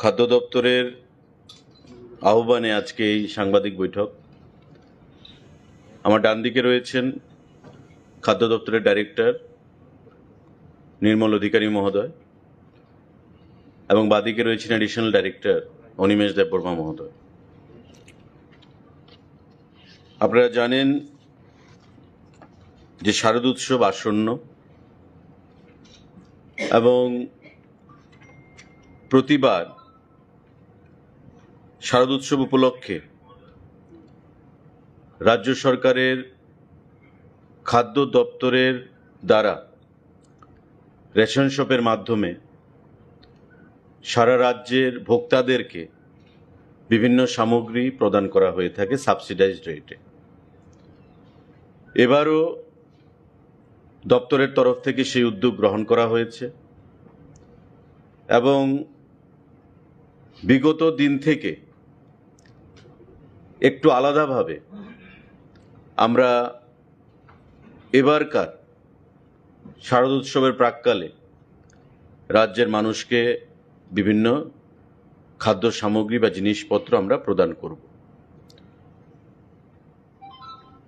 খাদ্য দপ্তরের আহ্বানে আজকে এই সাংবাদিক বৈঠক। আমার ডান দিকে রয়েছেন খাদ্য দপ্তরের ডাইরেক্টর নির্মল অধিকারী মহোদয় এবং বাদিকে রয়েছেন অ্যাডিশনাল ডাইরেক্টর অনিমেষ দেববর্মা মহোদয়। আপনারা জানেন যে শারদ উৎসব আসন্ন এবং প্রতিবার শারদ উৎসব উপলক্ষে রাজ্য সরকারের খাদ্য দপ্তরের দ্বারা রেশন শপের মাধ্যমে সারা রাজ্যের ভোক্তাদেরকে বিভিন্ন সামগ্রী প্রদান করা হয়ে থাকে সাবসিডাইজড রেটে। এবারও দপ্তরের তরফ থেকে সেই উদ্যোগ গ্রহণ করা হয়েছে এবং বিগত দিন থেকে একটু আলাদাভাবে আমরা এবারকার শারদ উৎসবের প্রাক্কালে রাজ্যের মানুষকে বিভিন্ন খাদ্য সামগ্রী বা জিনিসপত্র আমরা প্রদান করব।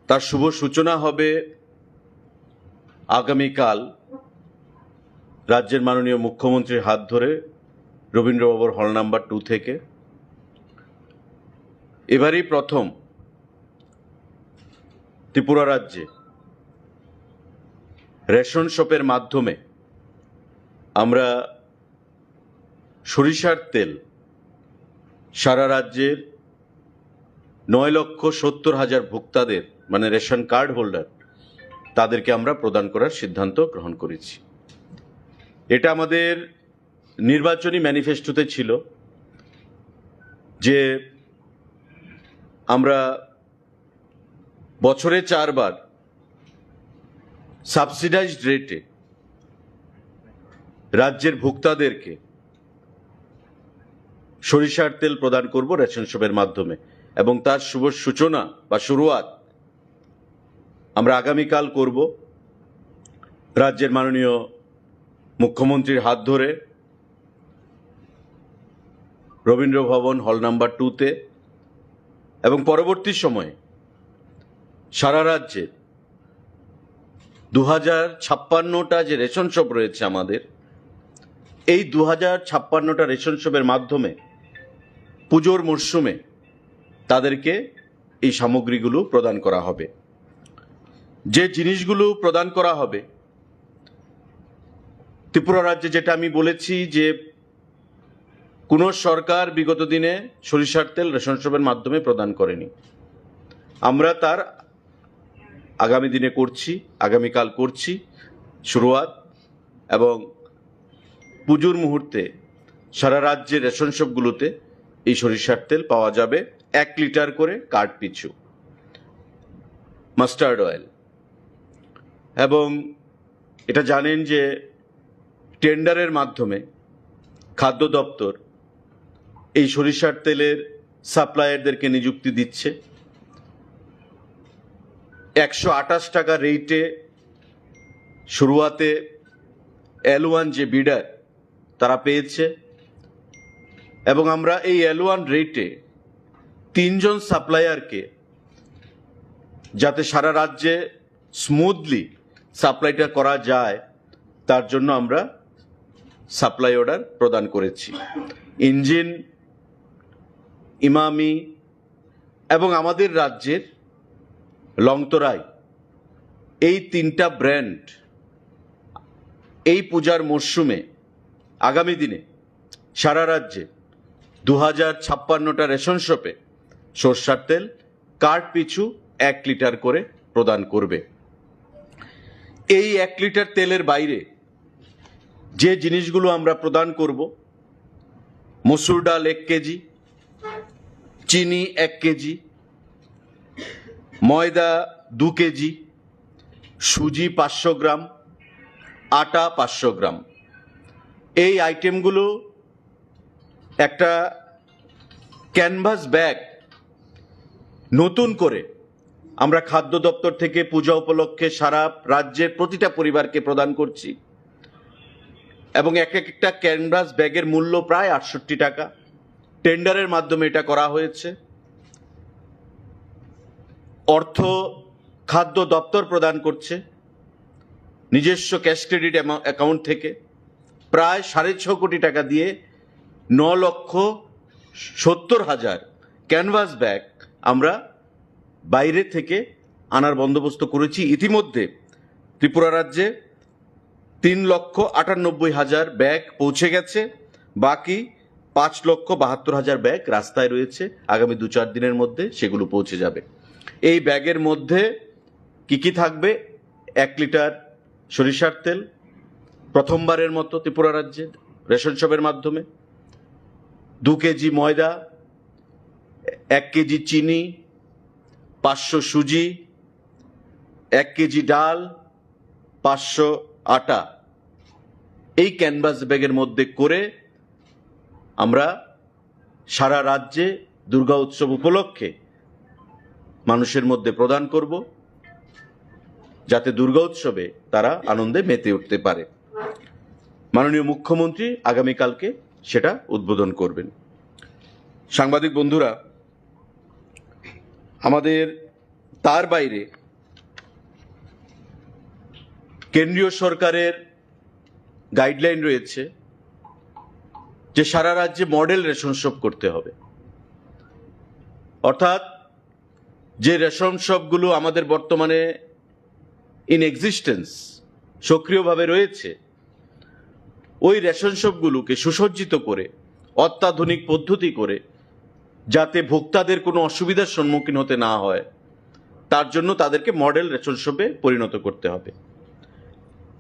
তার শুভ সূচনা হবে আগামীকাল রাজ্যের মাননীয় মুখ্যমন্ত্রীর হাত ধরে রবীন্দ্রভবন হল নাম্বার 2 থেকে। এবারই প্রথম ত্রিপুরা রাজ্যে রেশন শপের মাধ্যমে আমরা সরিষার তেল সারা রাজ্যের 9,70,000 ভোক্তাদের মানে রেশন কার্ড হোল্ডার তাদেরকে আমরা প্রদান করার সিদ্ধান্ত গ্রহণ করেছি। এটা আমাদের নির্বাচনী ম্যানিফেস্টোতে ছিল যে আমরা বছরে 4 বার সাবসিডাইজড রেটে রাজ্যের ভোক্তাদেরকে সরিষার তেল প্রদান করব রেশন শপের মাধ্যমে এবং তার শুভ সূচনা বা শুরুয়াত আমরা আগামীকাল করব রাজ্যের মাননীয় মুখ্যমন্ত্রীর হাত ধরে রবীন্দ্রভবন হল নাম্বার 2-তে এবং পরবর্তী সময়ে সারা রাজ্যে 2056টা যে রেশন শপ রয়েছে আমাদের, এই 2056টা রেশন শপের মাধ্যমে পুজোর মরশুমে তাদেরকে এই সামগ্রীগুলো প্রদান করা হবে। যে জিনিসগুলো প্রদান করা হবে ত্রিপুরা রাজ্যে, যেটা আমি বলেছি যে কোনো সরকার বিগত দিনে সরিষার তেল রেশন শপের মাধ্যমে প্রদান করেনি, আমরা তার আগামী দিনে করছি, আগামীকাল করছি শুরুয়াত। এবং পুজোর মুহূর্তে সারা রাজ্যের রেশন শপগুলোতে এই সরিষার তেল পাওয়া যাবে 1 লিটার করে কার্ড পিছু। মাস্টার্ড অয়েল, এবং এটা জানেন যে টেন্ডারের মাধ্যমে খাদ্য দপ্তর এই সরিষার তেলের সাপ্লায়ারদেরকে নিযুক্তি দিচ্ছে। 128 টাকা রেটে শুরুয়াতে L1 যে বিডার তারা পেয়েছে এবং আমরা এই L1 রেটে 3 জন সাপ্লায়ারকে, যাতে সারা রাজ্যে স্মুথলি সাপ্লাইটা করা যায় তার জন্য আমরা সাপ্লাই অর্ডার প্রদান করেছি। ইঞ্জিন, ইমামি এবং আমাদের রাজ্যের লংতরাই, এই 3টা ব্র্যান্ড এই পূজার মরশুমে আগামী দিনে সারা রাজ্যে 2056টা রেশন শপে সরষার তেল কার্ড পিছু 1 লিটার করে প্রদান করবে। এই 1 লিটার তেলের বাইরে যে জিনিসগুলো আমরা প্রদান করব, মসুর ডাল 1 কেজি, চিনি 1 কেজি, ময়দা 2 কেজি, সুজি 500 গ্রাম, আটা 500 গ্রাম। এই আইটেমগুলো একটা ক্যানভাস ব্যাগ নতুন করে আমরা খাদ্য দপ্তর থেকে পূজা উপলক্ষে সারা রাজ্যের প্রতিটা পরিবারকে প্রদান করছি এবং এক একটা ক্যানভাস ব্যাগের মূল্য প্রায় 68 টাকা। টেন্ডারের মাধ্যমে এটা করা হয়েছে। অর্থ খাদ্য দপ্তর প্রদান করছে নিজস্ব ক্যাশ ক্রেডিট অ্যাকাউন্ট থেকে। প্রায় 6.5 কোটি টাকা দিয়ে 9,70,000 ক্যানভাস ব্যাগ আমরা বাইরে থেকে আনার বন্দোবস্ত করেছি। ইতিমধ্যে ত্রিপুরা রাজ্যে 3,98,000 ব্যাগ পৌঁছে গেছে, বাকি 5,72,000 ব্যাগ রাস্তায় রয়েছে। আগামী 2-4 দিনের মধ্যে সেগুলো পৌঁছে যাবে। এই ব্যাগের মধ্যে কি থাকবে? 1 লিটার সরিষার তেল, প্রথমবারের মতো ত্রিপুরা রাজ্যে রেশন শপের মাধ্যমে, 2 কেজি ময়দা, 1 কেজি চিনি, 500 সুজি, 1 কেজি ডাল, 500 আটা, এই ক্যানভাস ব্যাগের মধ্যে করে আমরা সারা রাজ্যে দুর্গা উৎসব উপলক্ষে মানুষের মধ্যে প্রদান করব, যাতে দুর্গা উৎসবে তারা আনন্দে মেতে উঠতে পারে। মাননীয় মুখ্যমন্ত্রী আগামীকালকে সেটা উদ্বোধন করবেন। সাংবাদিক বন্ধুরা, আমাদের তার বাইরে কেন্দ্রীয় সরকারের গাইডলাইন রয়েছে যে সারা রাজ্যে মডেল রেশন শপ করতে হবে। অর্থাৎ যে রেশন শপগুলো আমাদের বর্তমানে ইন এক্সিস্টেন্স, সক্রিয়ভাবে রয়েছে, ওই রেশন শপগুলোকে সুসজ্জিত করে, অত্যাধুনিক পদ্ধতি করে, যাতে ভোক্তাদের কোনো অসুবিধার সম্মুখীন হতে না হয়, তার জন্য তাদেরকে মডেল রেশন শপে পরিণত করতে হবে।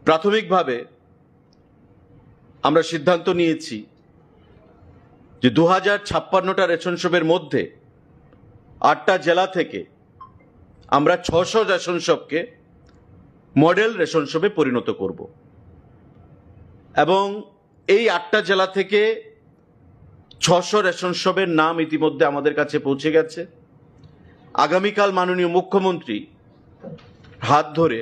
প্রাথমিকভাবে আমরা সিদ্ধান্ত নিয়েছি যে 2056টা রেশন শপের মধ্যে 8টা জেলা থেকে আমরা 600 রেশন শপকে মডেল রেশন শপে পরিণত করব এবং এই 8টা জেলা থেকে 600 রেশন শপের নাম ইতিমধ্যে আমাদের কাছে পৌঁছে গেছে। আগামীকাল মাননীয় মুখ্যমন্ত্রী হাত ধরে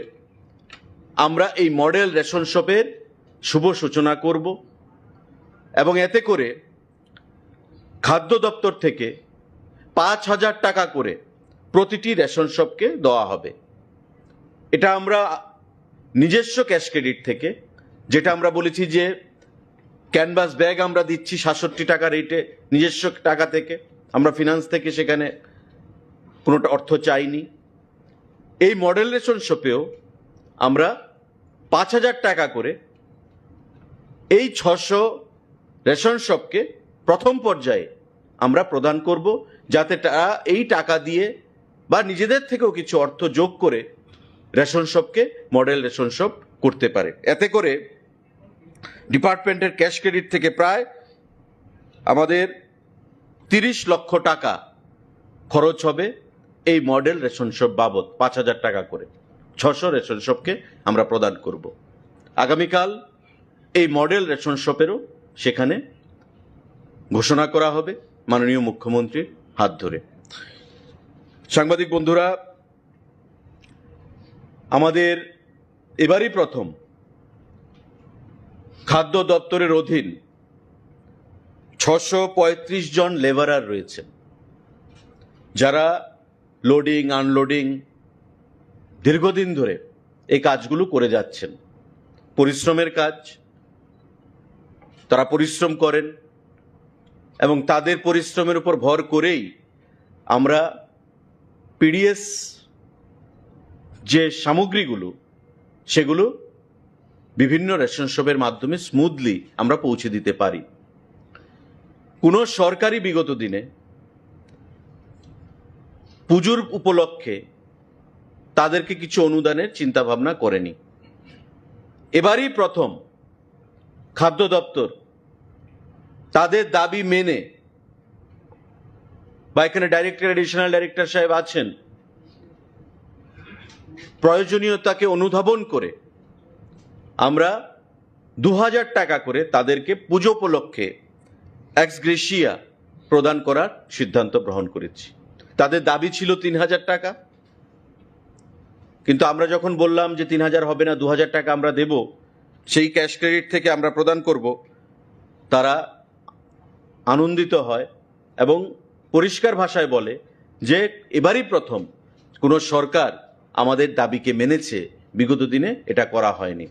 আমরা এই মডেল রেশন শপের শুভ সূচনা করব এবং এতে করে খাদ্য দপ্তর থেকে 5,000 টাকা করে প্রতিটি রেশন শপকে দেওয়া হবে। এটা আমরা নিজস্ব ক্যাশ ক্রেডিট থেকে, যেটা আমরা বলেছি যে ক্যানভাস ব্যাগ আমরা দিচ্ছি 67 টাকা রেটে নিজস্ব টাকা থেকে, আমরা ফিনান্স থেকে সেখানে কোনো অর্থ চাইনি। এই মডেল রেশন শপেও আমরা 5,000 টাকা করে এই 600 রেশন শপকে প্রথম পর্যায়ে আমরা প্রদান করব, যাতে তারা এই টাকা দিয়ে বা নিজেদের থেকেও কিছু অর্থ যোগ করে রেশন শপকে মডেল রেশন শপ করতে পারে। এতে করে ডিপার্টমেন্টের ক্যাশ ক্রেডিট থেকে প্রায় আমাদের 30 লক্ষ টাকা খরচ হবে এই মডেল রেশন শপ বাবদ। 5,000 টাকা করে 600 রেশন শপকে আমরা প্রদান করব। আগামীকাল এই মডেল রেশন শপেরও সেখানে ঘোষণা করা হবে মাননীয় মুখ্যমন্ত্রীর হাত ধরে। সাংবাদিক বন্ধুরা, আমাদের এবারই প্রথম খাদ্য দপ্তরের অধীন 635 জন লেবারার রয়েছেন, যারা লোডিং আনলোডিং দীর্ঘদিন ধরে এই কাজগুলো করে যাচ্ছেন। পরিশ্রমের কাজ, তারা পরিশ্রম করেন এবং তাদের পরিশ্রমের উপর ভর করেই আমরা পিডিএস যে সামগ্রীগুলো সেগুলো বিভিন্ন রেশন শপের মাধ্যমে স্মুথলি আমরা পৌঁছে দিতে পারি। কোনো সরকারি বিগত দিনে পুজোর উপলক্ষে তাদেরকে কিছু অনুদানের চিন্তা ভাবনা করেনি। এবারই প্রথম খাদ্য দপ্তর তাদের দাবি মেনে, বা এখানে ডাইরেক্টর অ্যাডিশনাল ডাইরেক্টর সাহেব আছেন, প্রয়োজনীয়তাকে অনুধাবন করে আমরা 2,000 টাকা করে তাদেরকে পুজো উপলক্ষে এক্স গ্রেসিয়া প্রদান করার সিদ্ধান্ত গ্রহণ করেছি। তাদের দাবি ছিল 3,000 টাকা, কিন্তু আমরা যখন বললাম যে 3,000 হবে না, 2,000 টাকা আমরা দেব, সেই ক্যাশ ক্রেডিট থেকে আমরা প্রদান করব, তারা আনন্দিত হয় এবং পরিষ্কার ভাষায় বলে যে এবারই প্রথম কোনো সরকার আমাদের দাবিকে মেনেছে, বিগত দিনে এটা করা হয়নি।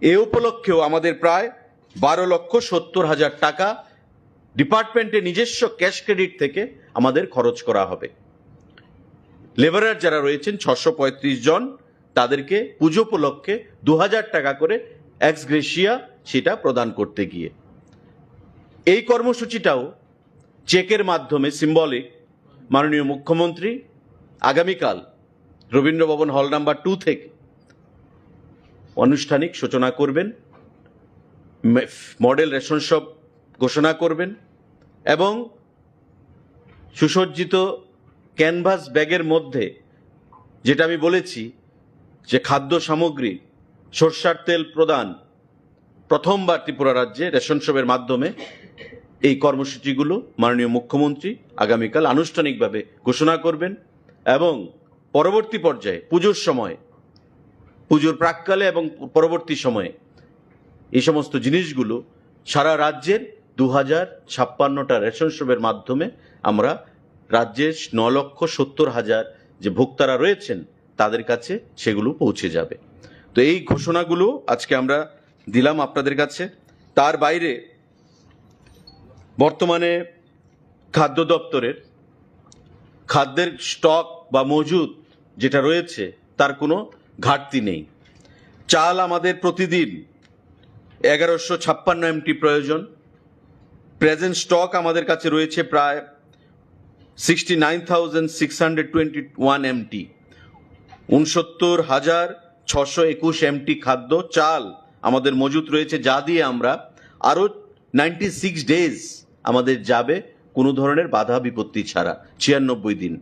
এ উপলক্ষেও আমাদের প্রায় 12,70,000 টাকা ডিপার্টমেন্টের নিজস্ব ক্যাশ ক্রেডিট থেকে আমাদের খরচ করা হবে। লেবারার যারা রয়েছেন 635 জন, তাদেরকে পুজো উপলক্ষে 2,000 টাকা করে এক্স গ্রেসিয়া সেটা প্রদান করতে গিয়ে এই কর্মসূচিটাও চেকের মাধ্যমে সিম্বলিক মাননীয় মুখ্যমন্ত্রী আগামীকাল রবীন্দ্রভবন হল নাম্বার 2 থেকে আনুষ্ঠানিক সূচনা করবেন, মডেল রেশন শপ ঘোষণা করবেন এবং সুসজ্জিত ক্যানভাস ব্যাগের মধ্যে, যেটা আমি বলেছি যে খাদ্য সামগ্রী, সরষার তেল প্রদান প্রথমবার ত্রিপুরা রাজ্যে রেশন শপের মাধ্যমে, এই কর্মসূচিগুলো মাননীয় মুখ্যমন্ত্রী আগামীকাল আনুষ্ঠানিকভাবে ঘোষণা করবেন এবং পরবর্তী পর্যায়ে পুজোর সময়, পুজোর প্রাককালে এবং পরবর্তী সময়ে এই সমস্ত জিনিসগুলো সারা রাজ্যের 2,056টা রেশন শপের মাধ্যমে আমরা রাজ্যের 9,70,000 যে ভোক্তারা রয়েছেন তাদের কাছে সেগুলো পৌঁছে যাবে। তো এই ঘোষণাগুলো আজকে আমরা দিলাম আপনাদের কাছে। তার বাইরে বর্তমানে খাদ্য দপ্তরের খাদ্যের স্টক বা মজুদ যেটা রয়েছে তার কোনো ঘাটতি নেই। চাল আমাদের প্রতিদিন 1156 MT প্রয়োজন। প্রেজেন্ট স্টক আমাদের কাছে রয়েছে প্রায় 69,621 MT। 69,621 MT খাদ্য চাল আমাদের মজুদ রয়েছে, যা দিয়ে আমরা আরও 96 ডেজ আমাদের যাবে কোনো ধরনের বাধা বিপত্তি ছাড়া, 96 দিন।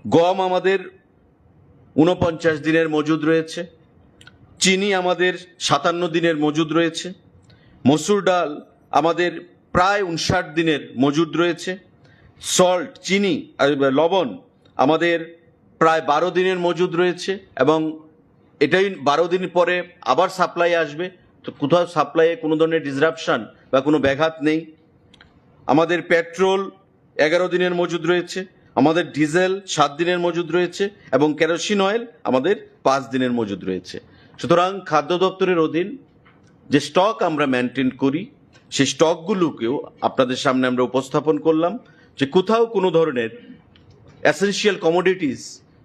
গম আমাদের 49 দিনের মজুদ রয়েছে। চিনি আমাদের 57 দিনের মজুদ রয়েছে। মসুর ডাল আমাদের প্রায় 59 দিনের মজুদ রয়েছে। সল্ট, চিনি, লবণ আমাদের প্রায় 12 দিনের মজুদ রয়েছে এবং এটাই 12 দিন পরে আবার সাপ্লাই আসবে। তো কোথাও সাপ্লাইয়ে কোনো ধরনের ডিসরাপশন বা কোনো ব্যাঘাত নেই। আমাদের পেট্রোল 11 দিনের মজুদ রয়েছে। আমাদের ডিজেল 7 দিনের মজুদ রয়েছে এবং কেরোসিন অয়েল আমাদের 5 দিনের মজুদ রয়েছে। সুতরাং খাদ্য দপ্তরের অধীন যে স্টক আমরা মেনটেন করি, সেই স্টকগুলোকেও আপনাদের সামনে আমরা উপস্থাপন করলাম যে কোথাও কোনো ধরনের এসেনশিয়াল কমোডিটিস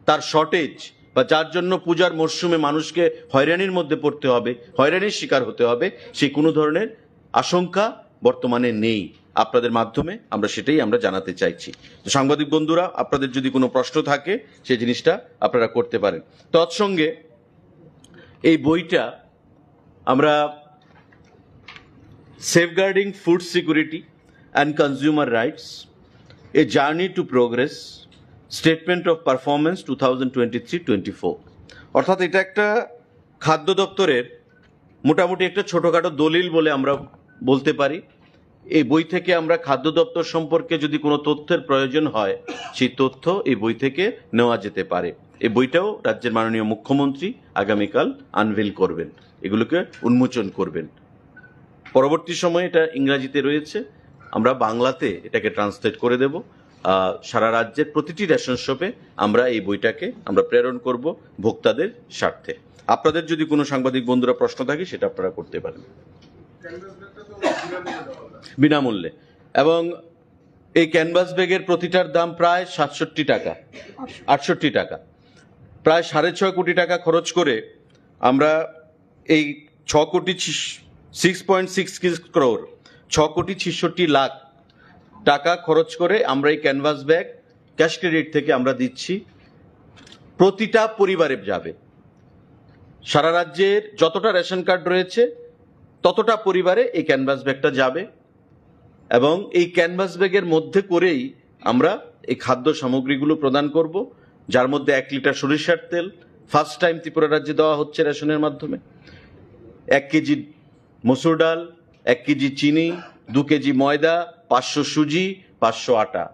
তার শর্টেজ বা যার জন্য পূজার মরশুমে মানুষকে হয়রানির মধ্যে পড়তে হবে, হয়রানির শিকার হতে হবে, সেই কোনো ধরনের আশঙ্কা বর্তমানে নেই। আপনাদের মাধ্যমে আমরা সেটাই আমরা জানাতে চাইছি। তো সাংবাদিক বন্ধুরা, আপনাদের যদি কোনো প্রশ্ন থাকে সেই জিনিসটা আপনারা করতে পারেন। তৎসঙ্গে এই বইটা আমরা safeguarding food security and consumer rights, a journey to progress, statement of performance 2023-24, অর্থাৎ এটা একটা খাদ্য দপ্তরের মোটামুটি একটা ছোটোখাটো দলিল বলে আমরা বলতে পারি। এই বই থেকে আমরা খাদ্য দপ্তর সম্পর্কে যদি কোনো তথ্যের প্রয়োজন হয়, সেই তথ্য এই বই থেকে নেওয়া যেতে পারে। এই বইটাও রাজ্যের মাননীয় মুখ্যমন্ত্রী আগামীকাল আনভেল করবেন, এগুলোকে উন্মোচন করবেন। পরবর্তী সময়ে এটা ইংরাজিতে রয়েছে, আমরা বাংলাতে এটাকে ট্রান্সলেট করে দেব। সারা রাজ্যের প্রতিটি রেশন শপে আমরা এই বইটাকে আমরা প্রেরণ করব ভোক্তাদের স্বার্থে। আপনাদের যদি কোনো সাংবাদিক বন্ধুরা প্রশ্ন থাকে সেটা আপনারা করতে পারেন বিনামূল্যে। এবং এই ক্যানভাস ব্যাগের প্রতিটার দাম প্রায় 67 টাকা, 68 টাকা, প্রায় 6.5 কোটি টাকা খরচ করে আমরা এই 6.66 crore 6,66 লাখ টাকা খরচ করে আমরা এই ক্যানভাস ব্যাগ ক্যাশ ক্রেডিট থেকে আমরা দিচ্ছি। প্রতিটা পরিবারে যাবে, সারা রাজ্যের যতটা রেশন কার্ড রয়েছে ততটা পরিবারে এই ক্যানভাস ব্যাগটা যাবে এবং এই ক্যানভাস ব্যাগের মধ্যে করেই আমরা এই খাদ্য সামগ্রীগুলো প্রদান করব, যার মধ্যে 1 লিটার সরিষার তেল ফার্স্ট টাইম ত্রিপুরা রাজ্যে দেওয়া হচ্ছে রেশনের মাধ্যমে, 1 কেজি মসুর ডাল, 1 কেজি চিনি, 2 কেজি ময়দা, 500 সুজি, 500 আটা।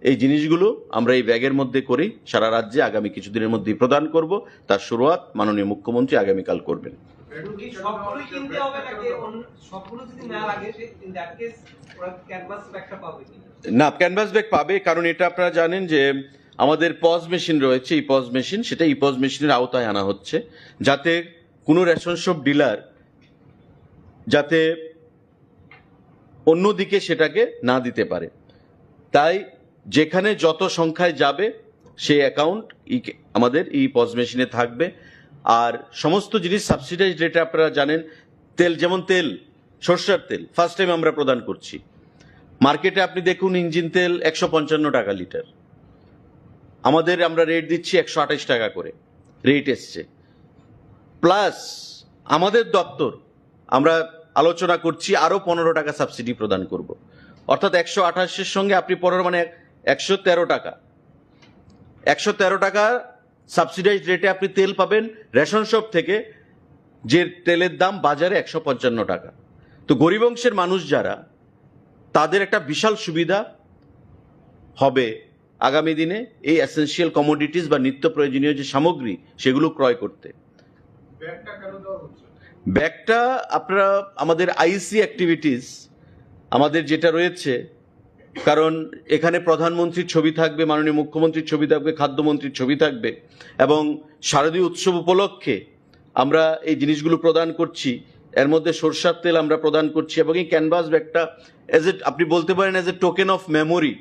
এই জিনিসগুলো আমরা এই ব্যাগের মধ্যে করেই সারা রাজ্যে আগামী কিছুদিনের মধ্যেই প্রদান করব। তার শুরুয়াত মাননীয় মুখ্যমন্ত্রী আগামীকাল করবেন। সবগুলোই কিনতে হবে নাকি সবগুলো যদি না লাগে ইন দ্যাট কেস ওরা ক্যানভাস ব্যাগটা পাবে কি না, ক্যানভাস ব্যাগ পাবে, কারণ এটা আপনারা জানেন যে আমাদের পজ মেশিন রয়েছে, এই পজ মেশিন, সেটা এই পজ মেশিনের আওতায় আনা হচ্ছে, যাতে কোনো রেশন শপ ডিলার যাতে অন্যদিকে সেটাকে না দিতে পারে। তাই যেখানে যত সংখ্যায় যাবে সেই অ্যাকাউন্ট আমাদের এই পজ মেশিনে থাকবে। আর সমস্ত জিনিস সাবসিডাইজ রেটে আপনারা জানেন, তেল, যেমন তেল, সরষের তেল ফার্স্ট টাইম আমরা প্রদান করছি। মার্কেটে আপনি দেখুন ইঞ্জিন তেল 155 টাকা লিটার, আমাদের আমরা রেট দিচ্ছি 128 টাকা করে রেট এসছে। প্লাস আমাদের দপ্তর আমরা আলোচনা করছি আরও 15 টাকা সাবসিডি প্রদান করব, অর্থাৎ 128-এর সঙ্গে আপনি 15 মানে 113 টাকা, 113 টাকা সাবসিডাইজ রেটে আপনি তেল পাবেন রেশন শপ থেকে, যে তেলের দাম বাজারে 155 টাকা। তো গরিব অংশের মানুষ যারা, তাদের একটা বিশাল সুবিধা হবে আগামী দিনে এই এসেনশিয়াল কমোডিটিস বা নিত্য প্রয়োজনীয় যে সামগ্রী সেগুলো ক্রয় করতে। ব্যাগটা আপনারা আমাদের আইসি অ্যাক্টিভিটিস আমাদের যেটা রয়েছে, কারণ এখানে প্রধানমন্ত্রীর ছবি থাকবে, মাননীয় মুখ্যমন্ত্রীর ছবি থাকবে, খাদ্যমন্ত্রীর ছবি থাকবে, এবং শারদীয় উৎসব উপলক্ষে আমরা এই জিনিসগুলো প্রদান করছি। এর মধ্যে সরষের তেল আমরা প্রদান করছি, এবং এই ক্যানভাস ব্যাগটা আপনি বলতে পারেন as a token of memory,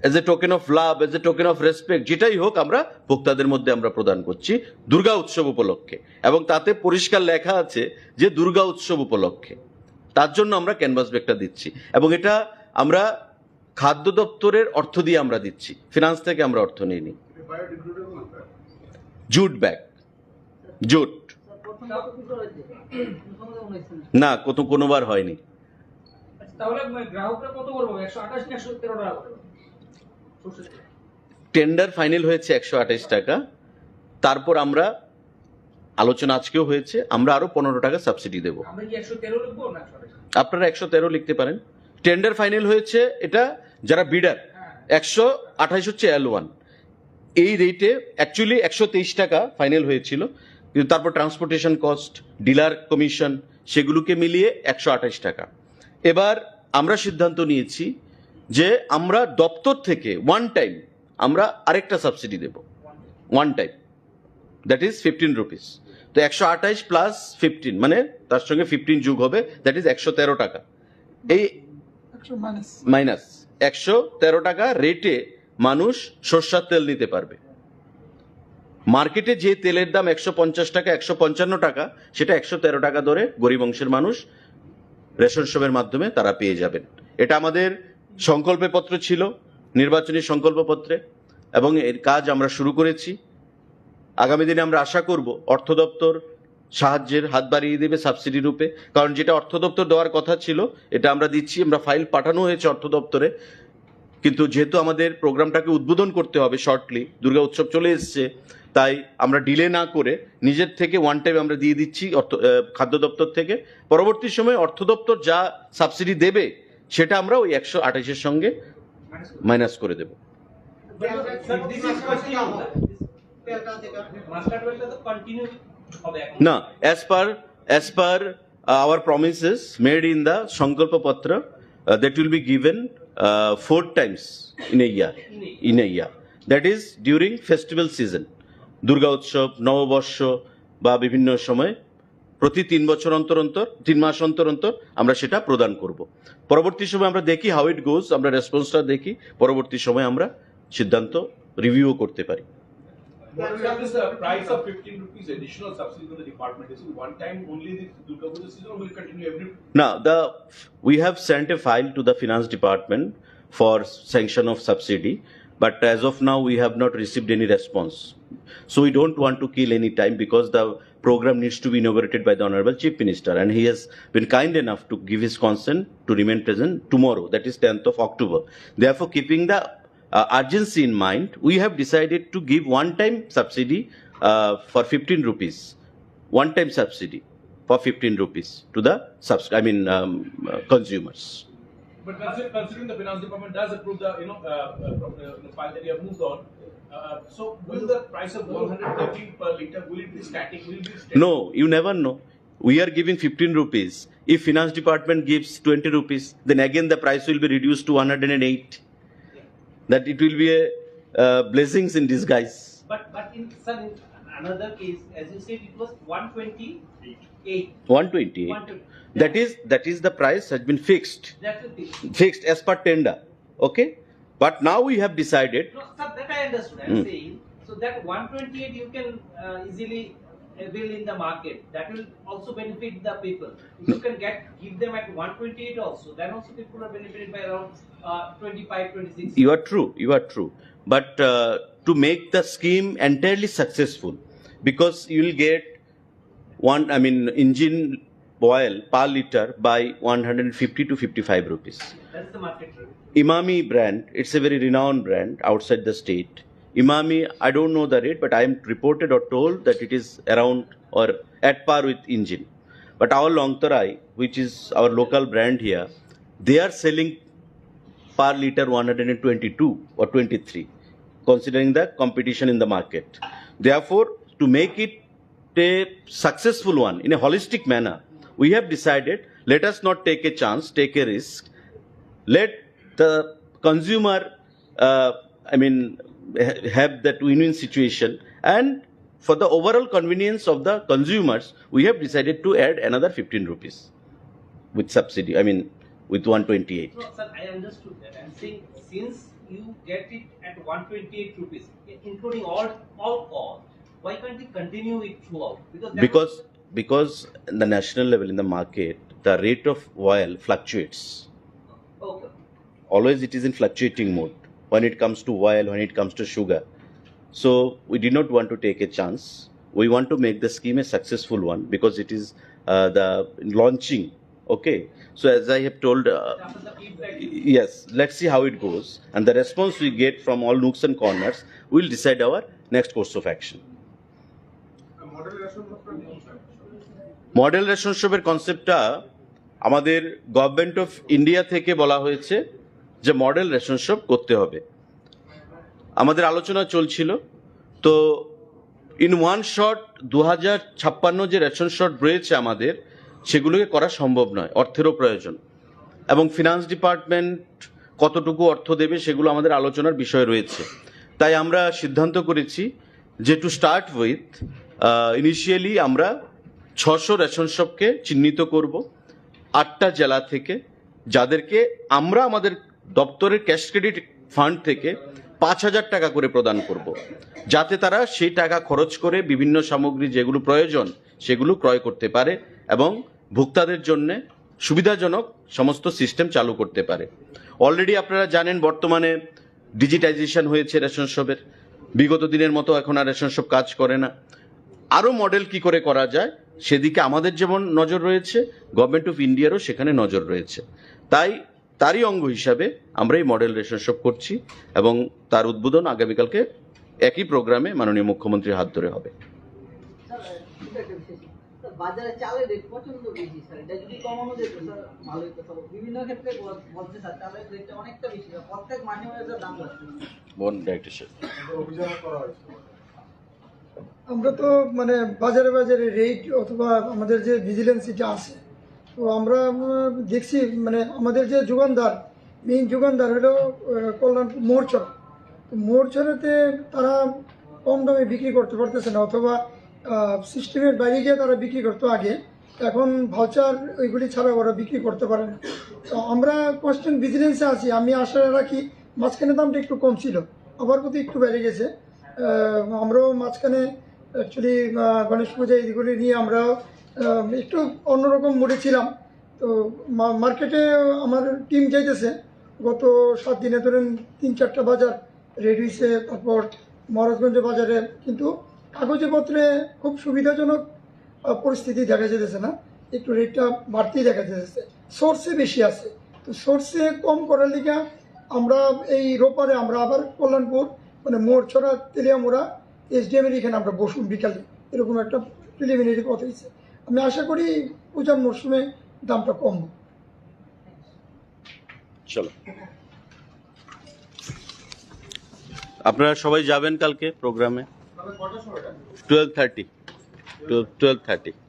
as a token of love, as a token of respect, যেটাই হোক আমরা ভোক্তাদের মধ্যে আমরা প্রদান করছি দুর্গা উৎসব উপলক্ষে, এবং তাতে পরিষ্কার লেখা আছে যে দুর্গা উৎসব উপলক্ষে, তার জন্য আমরা ক্যানভাস ব্যাগটা দিচ্ছি। এবং এটা আমরা খাদ্য দপ্তরের অর্থ দিয়ে আমরা দিচ্ছি, ফিনান্স থেকে আমরা অর্থ নিইনি। জুট ব্যাগ, জুট না, কোনোবার হয়নি। টেন্ডার ফাইনাল হয়েছে 128 টাকা, তারপর আমরা আলোচনা আজকেও হয়েছে, আমরা আরো 15 টাকা সাবসিডি দেব। আপনারা 113 লিখতে পারেন। টেন্ডার ফাইনাল হয়েছে, এটা যারা বিডার 128 হচ্ছে L1, এই রেটে অ্যাকচুয়ালি 123 টাকা ফাইনাল হয়েছিল, কিন্তু তারপর ট্রান্সপোর্টেশন কস্ট, ডিলার কমিশন, সেগুলোকে মিলিয়ে 128 টাকা। এবার আমরা সিদ্ধান্ত নিয়েছি যে আমরা দপ্তর থেকে ওয়ান টাইম আমরা আরেকটা সাবসিডি দেব, one time, that is 15 rupees. তো 128 প্লাস 15 মানে তার সঙ্গে 15 যোগ হবে, দ্যাট ইজ 113 টাকা। এই মাইনাস 113 টাকা রেটে মানুষ সরষের তেল নিতে পারবে। মার্কেটে যে তেলের দাম 150 টাকা, 155 টাকা, সেটা 113 টাকা ধরে গরিব অংশের মানুষ রেশন শপের মাধ্যমে তারা পেয়ে যাবেন। এটা আমাদের সংকল্প পত্র ছিল, নির্বাচনী সংকল্প পত্রে, এবং এর কাজ আমরা শুরু করেছি। আগামী দিনে আমরা আশা করব অর্থ দপ্তর সাহায্যের হাত বাড়িয়ে দেবে সাবসিডি রূপে, কারণ যেটা অর্থ দপ্তর দেওয়ার কথা ছিল এটা আমরা দিচ্ছি। আমরা ফাইল পাঠানো হয়েছে অর্থ দপ্তরে, কিন্তু যেহেতু আমাদের প্রোগ্রামটাকে উদ্বোধন করতে হবে শর্টলি, দুর্গা উৎসব চলে এসছে, তাই আমরা ডিলে না করে নিজের থেকে ওয়ান টাইম আমরা দিয়ে দিচ্ছি খাদ্য দপ্তর থেকে। পরবর্তী সময়ে অর্থ দপ্তর যা সাবসিডি দেবে সেটা আমরা ওই 128-এর সঙ্গে মাইনাস করে দেব। না, as per our promises made in the Sankalpa Patra, that will be given 4 times in a year. That is during festival season, Durga উৎসব, নববর্ষ বা বিভিন্ন সময় প্রতি 3 বছর অন্তর অন্তর, 3 মাস অন্তর অন্তর আমরা সেটা প্রদান করব। পরবর্তী সময় আমরা দেখি হাউ ইট গোজ, আমরা রেসপন্সটা দেখি, পরবর্তী সময় আমরা সিদ্ধান্ত রিভিউ করতে পারি। What is the price of 15 rupees additional subsidy to the department? Is it one time only this Durga Puja season, or will it continue every? Now, we have sent a file to the finance department for sanction of subsidy, but as of now we have not received any response. So we don't want to kill any time, because the program needs to be inaugurated by the Honorable Chief Minister, and he has been kind enough to give his consent to remain present tomorrow, that is 10th of October. Therefore, keeping the urgency in mind, we have decided to give one-time subsidy for 15 rupees, one-time subsidy for 15 rupees to the consumers. But considering the finance department does approve the file that you have moved on, so will the price of 113 per liter, will it be static? Will it be steady? No, you never know. We are giving 15 rupees. If finance department gives 20 rupees, then again the price will be reduced to 108. That it will be a blessings in disguise. But in sir, in another case, as you said, it was 128. 128. 120. That is the price has been fixed. That's the thing. Fixed as per tender. Okay? But now we have decided. No, sir, that I understood. I'm saying so that 128 you can easily avail in the market. That will also benefit the people. If you can give them at 128 also, then also people are benefited by around 25, 26. You are true. But to make the scheme entirely successful, because you will get engine oil per liter by 150 to 55 rupees. That's the market rate. Imami brand, it's a very renowned brand outside the state. Imami, I don't know the rate, but I am reported or told that it is around or at par with engine. But our Montiry, which is our local brand here, they are selling per liter 122 or 23, considering the competition in the market. Therefore, to make it a successful one in a holistic manner, we have decided, let us not take a chance, take a risk. Let the consumer, have that win-win situation, and for the overall convenience of the consumers, we have decided to add another 15 rupees with subsidy. With 128. No, sir, I understood that. I'm saying since you get it at 128 rupees, including all costs, why can't you continue it throughout? Because in the national level in the market, the rate of oil fluctuates. Okay. Always it is in fluctuating mode when it comes to oil, when it comes to sugar. So we did not want to take a chance. We want to make the scheme a successful one because it is the launching. Okay. So as I have told, yes, let's see how it goes. And the response we get from all nooks and corners will decide our next course of action. Model ration শপের কনসেপ্টটা আমাদের government of India থেকে বলা হয়েছে যে model ration shop করতে হবে। আমাদের আলোচনা চলছিল, তো ইন ওয়ান শট 2056 যে রেশন শট রয়েছে আমাদের, সেগুলোকে করা সম্ভব নয়, অর্থেরও প্রয়োজন, এবং ফিনান্স ডিপার্টমেন্ট কতটুকু অর্থ দেবে সেগুলো আমাদের আলোচনার বিষয় রয়েছে। তাই আমরা সিদ্ধান্ত করেছি যে টু স্টার্ট উইথ ইনিশিয়ালি আমরা 600 রেশন শপকে চিহ্নিত করব 8টা জেলা থেকে, যাদেরকে আমরা আমাদের দপ্তরের ক্যাশ ক্রেডিট ফান্ড থেকে 5,000 টাকা করে প্রদান করব, যাতে তারা সেই টাকা খরচ করে বিভিন্ন সামগ্রী যেগুলো প্রয়োজন সেগুলো ক্রয় করতে পারে এবং ভোক্তাদের জন্য সুবিধাজনক সমস্ত সিস্টেম চালু করতে পারে। অলরেডি আপনারা জানেন বর্তমানে ডিজিটাইজেশন হয়েছে রেশন শপের, বিগত দিনের মতো এখন আর রেশন শপ কাজ করে না। আরও মডেল কি করে করা যায় সেদিকে আমাদের যেমন নজর রয়েছে, গভর্নমেন্ট অফ ইন্ডিয়ারও সেখানে নজর রয়েছে। তারই অঙ্গ হিসাবে আমরা এই মডেল রেশন শপ করছি এবং তার উদ্বোধন আগামীকালকে একই প্রোগ্রামে মাননীয় মুখ্যমন্ত্রীর হাত ধরে হবে। বাজারে চালের রেট প্রচন্ড বেশি স্যার, এটা যদি কমানো যেত স্যার ভালো হতো। স্যার বিভিন্ন ক্ষেত্রে বলছে স্যার চালের রেটটা অনেকটা বেশি, প্রত্যেক মাসে মাসে দাম বাড়ছে। আমরা তো বাজারে বাজারে রেট অথবা আমাদের যে ভিজিলেন্স এটা আছে, তো আমরা দেখছি আমাদের যে যোগানদার, মেইন যোগানদার হলো কল্যাণপুর মোড়চর। মোড়চরেতে তারা কম দামে বিক্রি করতে পারতেছে না, অথবা সিস্টেমের বাইরে গিয়ে তারা বিক্রি করতো আগে, এখন ভাউচার ওইগুলি ছাড়া ওরা বিক্রি করতে পারে না। তো আমরা কনস্ট্যান্ট ভিজিলেন্সে আছি। আমি আশা রাখি, মাঝখানে দামটা একটু কম ছিল, আবার প্রতি একটু বেড়ে গেছে। আমরাও মাঝখানে অ্যাকচুয়ালি গণেশ পূজা এইগুলি নিয়ে আমরা একটু অন্যরকম মোডে ছিলাম। তো মার্কেটে আমার টিম যাইতেছে, গত 7 দিনে ধরেন 3-4টা বাজার রেডি হয়েছে। তারপর মহারাজগঞ্জ বাজারে কিন্তু কাগজে পত্রে খুব সুবিধাজনক পরিস্থিতি দেখা যেতেছে না, একটু রেটটা বাড়তেই দেখা যেতেছে। সোর্সে বেশি আছে, তো সোর্সে কম করার লিগে আমরা এই রোপারে আমরা আবার কল্যাণপুর মোড়ছড়া তেলিয়ামোড়া এসডিএমের এখানে আমরা বসুন বিকালে, এরকম একটা প্রিলিমিনারি কথা হয়েছে। আমি আশা করি পূজার মরশুমে দামটা কম। চলো, আপনারা সবাই যাবেন কালকে প্রোগ্রামে 12:30 12:30